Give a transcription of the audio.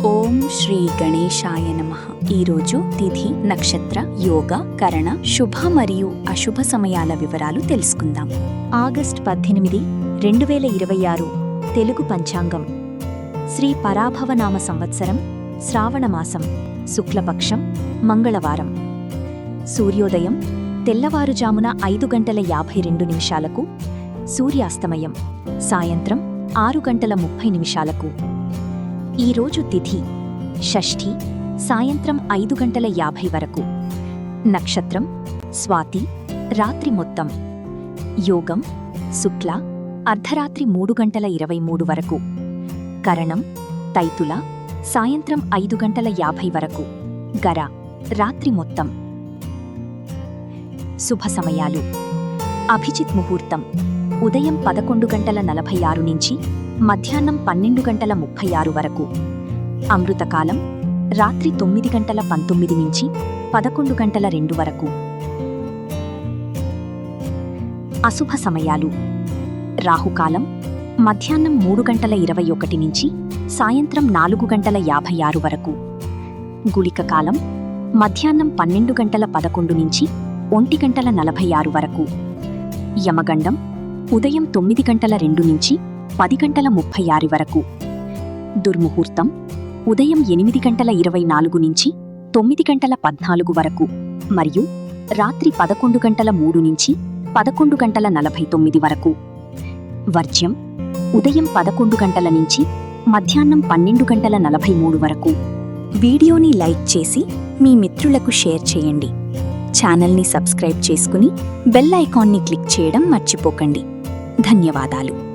ఓం శ్రీ గణేశాయ నమః. ఈరోజు తిథి, నక్షత్ర, యోగ, కరణ, శుభ మరియు అశుభ సమయాల వివరాలు తెలుసుకుందాం. ఆగస్టు 18, 2026 తెలుగు పంచాంగం. శ్రీ పరాభవనామ సంవత్సరం, శ్రావణమాసం, శుక్లపక్షం, మంగళవారం. సూర్యోదయం తెల్లవారుజామున 5:52 సూర్యాస్తమయం సాయంత్రం 6:30. ఈరోజు తిథి షష్ఠి, సాయంత్రం 5:50 వరకు. నక్షత్రం స్వాతి, రాత్రి మొత్తం. యోగం శుక్ల, అర్ధరాత్రి 3:23 వరకు. కరణం తైతుల, సాయంత్రం 5:50 వరకు. గర రాత్రి మొత్తం. శుభ సమయాలు: అభిజిత్ ముహూర్తం ఉదయం 11:46 నుంచి మధ్యాహ్నం 12:36 వరకు. అమృతకాలం రాత్రి 9:19 నుంచి 11:02 వరకు. అశుభ సమయాలు: రాహుకాలం మధ్యాహ్నం 3:21 నుంచి సాయంత్రం 4:56 వరకు. గుళిక కాలం మధ్యాహ్నం 12:11 నుంచి 1:46 వరకు. యమగండం ఉదయం 9:02 నుంచి 10:36 వరకు. దుర్ముహూర్తం ఉదయం 8:24 నుంచి 9:14 వరకు మరియు రాత్రి 11:03 నుంచి 11:49 వరకు. వర్జ్యం ఉదయం 11 గంటల నుంచి మధ్యాహ్నం 12:43 వరకు. వీడియోని లైక్ చేసి మీ మిత్రులకు షేర్ చేయండి. ఛానల్ని సబ్స్క్రైబ్ చేసుకుని బెల్ ఐకాన్ని క్లిక్ చేయడం మర్చిపోకండి. ధన్యవాదాలు.